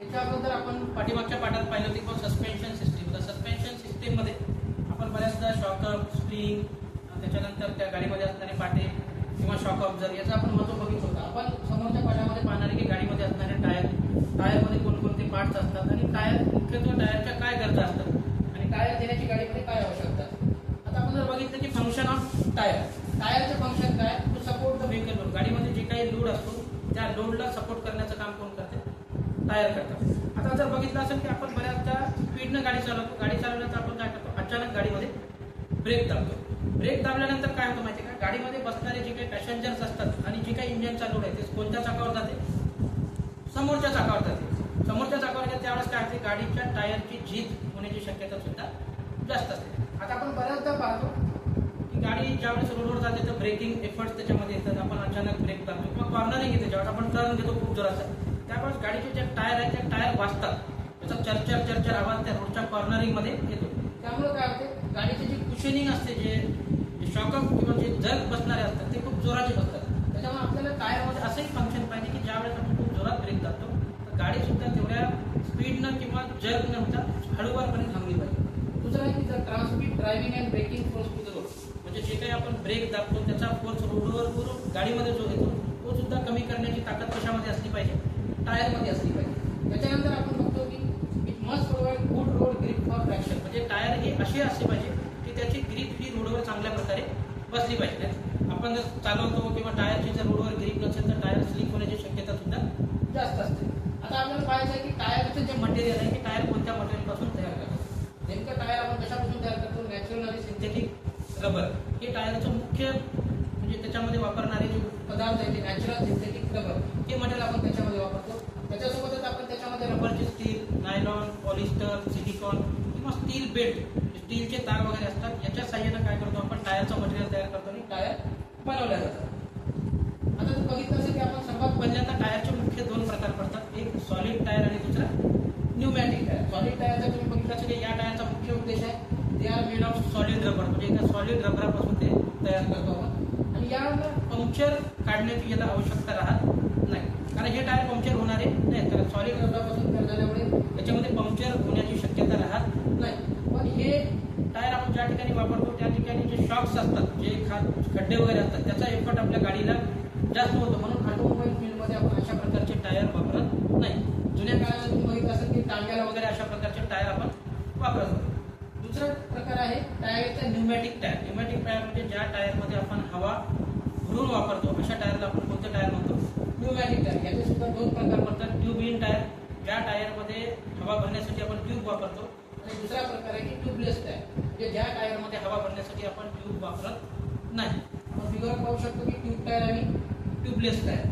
याच्या अगोदर आपण पाठीमागच्या पाठात पाहिलं होती की सस्पेन्शन सिस्टीम. तर सस्पेन्शन सिस्टीम मध्ये आपण बऱ्याचदा शॉकअप, स्प्रिंग, त्याच्यानंतर त्या गाडीमध्ये असणारे पाटे किंवा शॉक ऑब्झर्वर याचा आपण महत्व बघितलं होतं. आपण समोरच्या पाठामध्ये पाहणार आहे की गाडीमध्ये असणारे टायरमध्ये कोणकोणते पार्ट्स असतात आणि मुख्यत्वे टायरच्या काय गरजा असतात आणि टायर देण्याची गाडीमध्ये काय आवश्यकता. आता आपण जर बघितलं की फंक्शन ऑफ टायरचं फंक्शन काय, to support the vehicle load. गाडीमध्ये जे काही लोड असतो त्या लोडला सपोर्ट करण्याचं काम कोण करते, टायर करतात. आता जर बघितलं असेल की आपण बऱ्याचदा स्पीडनं गाडी चालवतो, गाडी चालवल्यानंतर आपण काय करतो, अचानक गाडीमध्ये ब्रेक दाबतो. ब्रेक दाबल्यानंतर काय होतं माहिती का, गाडीमध्ये बसणारे जे काही पॅसेंजर्स असतात आणि जे काही इंजिनचा लोड आहे ते कोणत्या चाकावर जाते, समोरच्या चाकावर जाते. समोरच्या चाकावर गेले त्यावेळेस काय होते, गाडीच्या टायरची झीज होण्याची शक्यता सुद्धा जास्त असते. आता आपण बऱ्याचदा पाहतो की गाडी ज्यावेळेस रोडवर जाते तर ब्रेकिंग एफर्ट्स त्याच्यामध्ये येतात. आपण अचानक ब्रेक दाबतो किंवा कॉर्नरिंग येते, ज्यावेळेस आपण टर्न घेतो खूप जोराचा, त्यावेळेस गाडीचे जे टायर आहेत ते टायर वाजतात, त्याचा चरचर आवाज त्या रोडच्या कॉर्नरिंग मध्ये येतो. त्यामुळे काय होते, गाडीची जी कुशनिंग असते, जे शॉकअप किंवा जे जर्क बसणारे असतात ते खूप जोराचे बसतात. त्याच्यामुळे आपल्याला टायरमध्ये असंही फंक्शन पाहिजे की ज्यावेळेस आपण खूप जोरात ब्रेक दाबतो तर गाडी सुद्धा तेवढ्या स्पीडनं किंवा जर्क न होता हळूवारपणे थांबली पाहिजे. दुसरं आहे की जर transmit driving and braking force to the road, म्हणजे जे काही आपण ब्रेक दाबतो त्याचा फोर्स रोडवर गाडीमध्ये जो येतो तो सुद्धा कमी करण्याची ताकद कशामध्ये असली पाहिजे, टायरमध्ये असली पाहिजे. त्याच्यानंतर आपण बघतो की it must provide good road grip for traction, म्हणजे टायर हे असे असले पाहिजे की त्याची ग्रिप ही रोडवर चांगल्या प्रकारे बसली पाहिजे. आपण जर चालवतो किंवा टायरची जर रोडवर ग्रिप नसेल तर टायर स्लिप होण्याची शक्यता सुद्धा जास्त असते. आता आपल्याला पाहायचं आहे की टायरचं जे मटेरियल आहे की टायर कोणत्या मटेरियलपासून तयार करतो. नेमकं टायर आपण कशापासून तयार करतो, नॅचरल आणि सिंथेटिक रबर हे टायरचं मुख्य, म्हणजे त्याच्यामध्ये वापरणारे जे पदार्थ आहे ते नॅचरल सिंथेटिक रबर हे मटेरियल आपण त्याच्यामध्ये वापरतो. त्याच्यासोबतच आपण त्याच्यामध्ये रबरची स्टील, नायलॉन, पॉलिस्टर, सिलिकॉन किंवा स्टील बेल्ट, स्टीलचे तार वगैरे असतात, याच्या साह्यानं काय करतो आपण टायरचं मटेरियल तयार करतो आणि टायर बनवल्या जातात. आता जर बघितलं असेल की आपण सर्वात पहिल्यांदा टायरचे मुख्य दोन प्रकार पडतात, एक सॉलिड टायर आणि दुसरा न्यूमॅटिक टायर. सॉलिड टायरचा तुम्ही बघितलं असेल की या टायरचा मुख्य उद्देश आहे they are made of solid rubber, म्हणजे एका सॉलिड रबरापासून ते तयार करतो आपण आणि याला पंक्चर काढण्याची याला आवश्यकता राहत नाही, कारण हे टायर पंक्चर होणारे नाही, कारण सॉलिड रबरापासून तयार झाल्यामुळे त्याच्यामध्ये पंक्चर होण्याची शक्यता राहत नाही. पण हे टायर आपण ज्या ठिकाणी वापरतो त्या ठिकाणी जे शॉक्स असतात, जे खड्डे वगैरे असतात, त्याचा इफेक्ट आपल्या गाडीला जास्त होतो. म्हणून ऑटोमोबाईल फील्डमध्ये आपण अशा प्रकारचे टायर वापरत नाही. जुन्या काळात तुम्ही बघितलं असेल की टांग्याला वगैरे अशा प्रकारचे टायर आपण वापरत होतो. दुसरा प्रकार आहे टायरचा न्यूमॅटिक टायर. न्यूमॅटिक टायर म्हणजे ज्या टायरमध्ये आपण हवा भरून वापरतो अशा टायरला आपण कोणते टायर म्हणतो, न्यूमॅटिक टायर. याचे सुद्धा दोन प्रकार पडतात, ट्यूब इन टायर, ज्या टायरमध्ये हवा भरण्यासाठी आपण ट्यूब वापरतो, आणि दुसरा प्रकार आहे की ट्यूबलेस टायर, म्हणजे ज्या टायरमध्ये हवा भरण्यासाठी आपण ट्यूब वापरत नाही. आपण फिगर पाहू शकतो की ट्यूब टायर आणि ट्यूबलेस टायर.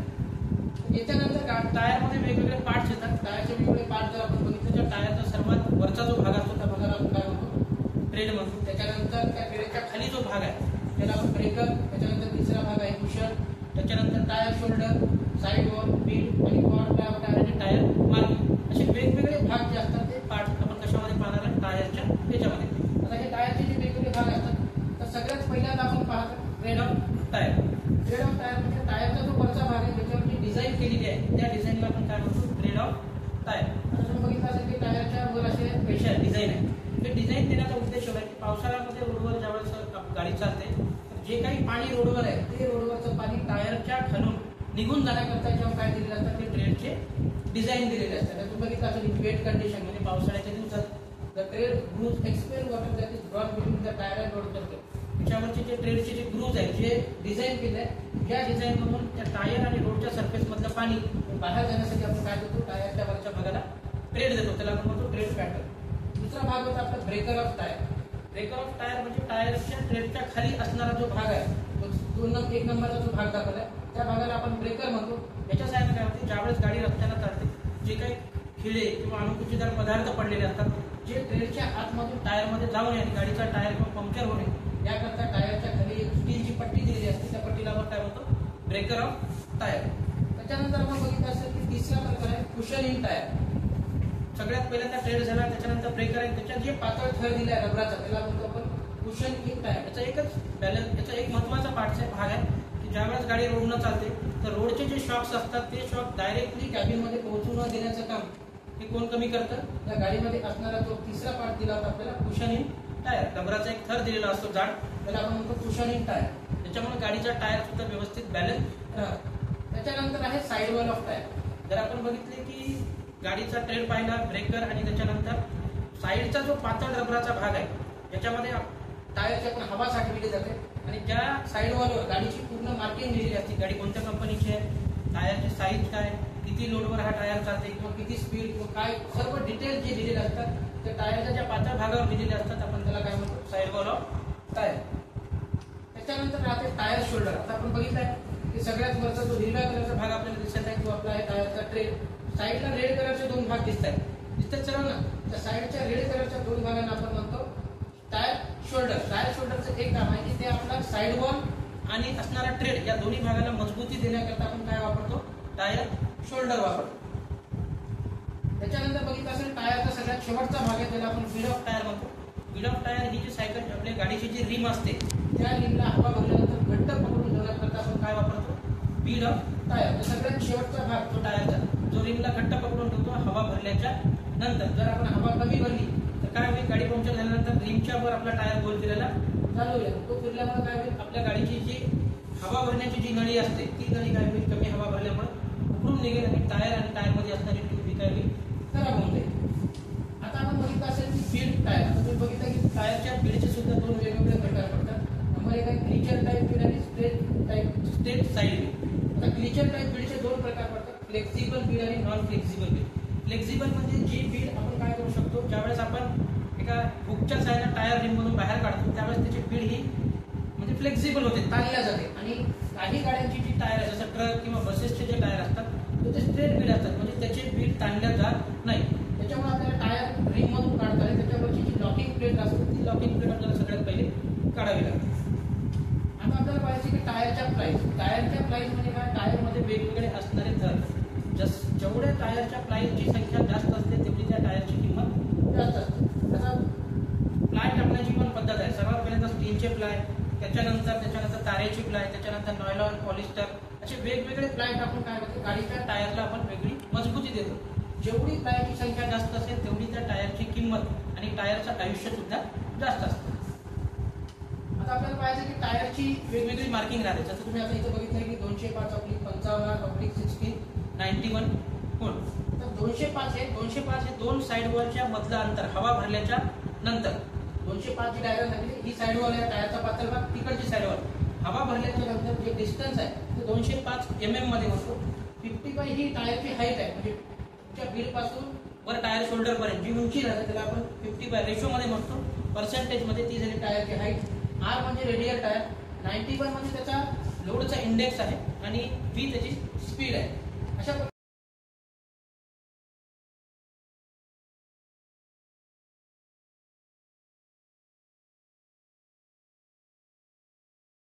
याच्यानंतर टायरमध्ये वेगवेगळे पार्ट्स येतात. टायरचे वेगवेगळे पार्ट जर आपण बघितलं तर टायरचा सर्वात वरचा जो भाग असतो त्या भागाला आपण काय म्हणतो, ट्रेड म्हणतो. त्याच्यानंतर त्या ट्रेडच्या खाली जो भाग आहे त्याला आपण ब्रेकर, त्याच्यानंतर तिसरा भाग आहे कुशन, त्याच्यानंतर tyre shoulder, side wall, bead आणि क्वाड टायर आणि टायर मार्किंग, असे वेगवेगळे भाग जे असतात ते पार्ट आपण कशामध्ये पाहणार आहे, टायरच्या याच्यामध्ये. आता हे टायरचे जे वेगवेगळे भाग असतात तर सगळ्यात पहिल्यांदा आपण पाहतो trade off tyre. Trade off tyre म्हणजे टायरचा जो वरचा भाग आहे त्याच्यावरची डिझाईन केलेली आहे त्या डिझाईनला आपण काय म्हणतो, ट्रेड ऑफ टायर. आता तुम्ही बघितलं असेल की टायरच्या वर असे पेशा डिझाईन आहे. ते डिझाईन देण्याचा उद्देश आहे की पावसाळ्यामध्ये रोडवर ज्यावेळेस गाडी चालते तर जे काही पाणी रोडवर आहे ते रोडवरचं पाणी टायरच्या खालून निघून जाण्याकरता जेव्हा काय दिलेलं असतात ते ट्रेडचे डिझाईन दिलेले असतात. तुम्ही बघितलं असेल वेट कंडिशन म्हणजे पावसाळ्याच्या दिवसात the tread grooves expel water that is brought between the tyre and road करतो. त्याच्यावरचे जे ट्रेडचे जे ग्रूज आहे जे डिझाईन केले आहे त्या डिझाईनमधून त्या टायर आणि रोडच्या सरफेस मधलं पाणी बाहेर जाण्यासाठी आपण काय देतो, टायरच्या वरच्या भागाला ट्रेड देतो, त्याला आपण म्हणतो ट्रेड पॅटर्न. दुसरा भाग होता आपला breaker of tyre. Breaker of tyre म्हणजे टायरच्या ट्रेडच्या खाली असणारा जो भाग आहे तो एक नंबरचा जो भाग दाखवला आहे त्या भागाला आपण ब्रेकर म्हणतो. याच्या साहाय्याने काय होते, ज्यावेळेस गाडी रस्त्याला चालते जे काही खिळे किंवा अणुकुचीदार पदार्थ पडलेले असतात जे ट्रेडच्या आतमधून टायरमध्ये जाऊ नये आणि गाडीचा टायर किंवा पंक्चर होणे याकरता टायरच्या खाली एक स्टीलची पट्टी दिलेली असते, त्या पट्टीला आपण काय म्हणतो, ब्रेकर ऑफ टायर. त्याच्यानंतर आपण बघितलं असेल की तिसरा प्रकार आहे कुशन इन टायर. सगळ्यात पहिल्यांदा ट्रेड झाला, त्याच्यानंतर ब्रेकर आहे, त्याच्यात जे पातळ थर दिला आहे रबराचा त्याला म्हणतो आपण कुशन इन टायर. याचा एकच बॅलन्स, याचा एक महत्वाचा भाग आहे की ज्यावेळेस गाडी रोडनं चालते तर रोडचे जे शॉक्स असतात ते शॉक डायरेक्टली कॅबिनमध्ये पोहोचू न देण्याचं काम हे कोण कमी करतं? या गाडीमध्ये असणारा जो तिसरा पार्ट दिला होता आपल्याला कुशनिंग टायर, रबराचा एक थर दिलेला असतो जाड, त्याला आपण म्हणतो कुशनिंग टायर. त्याच्यामुळे गाडीचा टायर सुद्धा व्यवस्थित बॅलन्स राहतो. त्याच्यानंतर आहे साइड वॉल ऑफ टायर. जर आपण बघितले की गाडीचा ट्रेड पाहिला, ब्रेकर आणि त्याच्यानंतर साईडचा जो पातळ रबराचा भाग आहे याच्यामध्ये टायरची आपण हवा साठवली जाते आणि ज्या साइड वॉलवर गाडीची पूर्ण मार्किंग दिलेली असते, गाडी कोणत्या कंपनीची आहे, टायरची साईज काय, किती लोडवर हा टायर चालते किंवा किती स्पीड किंवा काय, सर्व डिटेल्स जे दिलेले असतात ते टायरच्या ज्या पातळ भागावर दिलेले असतात, आपण त्याला काय म्हणतो? Side wall of tyre. त्याच्यानंतर राहते टायर शोल्डर. आता आपण बघितलंय की सगळ्यात वरचा जो हिरव्या कलरचा भाग आपल्याला दिसत आहे तो आपला आहे टायरचा ट्रेड. साईडला रेड कलरचे दोन भाग दिसतात सर्वांना. त्या साईडच्या रेड कलरच्या दोन भागांना आपण म्हणतो टायर शोल्डर. टायर शोल्डरचं एक काम आहे की ते आपला साइड वॉल आणि असणारा ट्रेड या दोन्ही भागाला मजबूती देण्याकरता आपण काय वापरतो? टायर शोल्डर वापरतो. त्याच्यानंतर बघितलं असेल टायरचा सगळ्यात शेवटचा भाग आहे त्याला आपण बीड ऑफ टायर म्हणतो. बीड ऑफ टायर ही जी सायकल आपल्या गाडीची जी रिम असते त्या रिमला हवा भरल्यानंतर घट्ट पकडून ठेवण्याकरता आपण काय वापरतो? Beed of tyre. तर सगळ्यात शेवटचा भाग तो टायरचा जो रिमला घट्ट पकडून ठेवतो हवा भरल्याच्या नंतर. जर आपण हवा कमी भरली तर काय होईल? गाडी पंक्चर झाल्यानंतर रिमच्या वर आपला टायर गोल फिरायला चालू होईल. तो फिरल्यामुळे काय होईल? आपल्या गाडीची जी हवा भरण्याची जी नळी असते ती नळी काय होईल? कमी हवा भरल्यामुळे उघडून निघेल आणि टायर मध्ये असणारी ट्यूब ही काय होईल? खराब होऊन जाईल. आता आपण बघितलं असेल की बीड टायर. आता तुम्ही बघितलं की टायरच्या बीडचे सुद्धा दोन वेगवेगळे प्रकार पडतात. नंबर एक आहे क्लिचर टाईप बीड आणि स्ट्रेट साइड बीड. आता क्लिचर टाईप बीडचे दोन प्रकार पडतात, फ्लेक्झिबल बीड आणि नॉन फ्लेक्झिबल बीड. फ्लेक्झिबल म्हणजे जी बीड आपण काय करू शकतो, ज्यावेळेस आपण एका हुकच्या साहाय्याने टायर रिम मधून बाहेर काढतो त्यावेळेस त्याची बीड ही म्हणजे फ्लेक्झिबल होते, ताणल्या जाते. आणि काही गाड्यांची जी टायर आहे जसं ट्रक किंवा बसेसचे जे टायर असतात ते स्ट्रेट बीड असतात, म्हणजे त्याची बीड ताणल्या जात नाही. त्याच्यामुळे आपल्याला टायर रिम मधून काढताना त्याच्यावरची जी लॉकिंग प्लेट असते ती लॉकिंग प्लेट आपल्याला सगळ्यात पहिले काढावी लागते. आता आपल्याला पाहिजे की टायरच्या प्राइस म्हणजे काय? टायरमध्ये वेगवेगळे असणारे थर. जेवढ्या टायरच्या प्लायची संख्या जास्त असते तेवढी त्या टायरची किंमत जास्त असते. आता प्लाय टाकण्याची पण पद्धत आहे. सर्वात पहिल्यांदा स्टीलचे प्लाय, त्याच्यानंतर तारेची प्लाय, त्याच्यानंतर नॉयलॉन, पॉलिस्टर असे वेगवेगळे प्लाय टाकून काय होते? गाडीच्या टायरला आपण वेगळी मजबूती देतो. जेवढी प्लायची संख्या जास्त असेल तेवढी त्या टायरची किंमत आणि टायरचं आयुष्य सुद्धा जास्त असतं. आता आपल्याला पाहिजे की टायरची वेगवेगळी मार्किंग राहते. जसं तुम्ही आता इथं बघितलं की 205/55/60 91 कोण. तर 205 हे दोन साइड वॉलच्या मधलं अंतर हवा भरल्याच्या नंतर. 205 जी डायग्राम लागली ही साइड वॉल आहे, टायरचा पातळ भाग, तिकडची साइड वॉल. हवा भरल्याच्या नंतर जे डिस्टन्स आहे ते 205 mm मध्ये म्हणतो. 55 ही टायरची हाईट आहे, म्हणजे तुमच्या बीड पासून वर टायर शोल्डर पर्यंत जी उंची राहते त्याला आपण 55 रेशो मध्ये म्हणतो. पर्सेंटेज मध्ये ती झाली टायरची हाईट. आर म्हणजे रेडियल टायर. 91 म्हणजे त्याचा लोडचा इंडेक्स आहे आणि व्ही त्याची स्पीड आहे.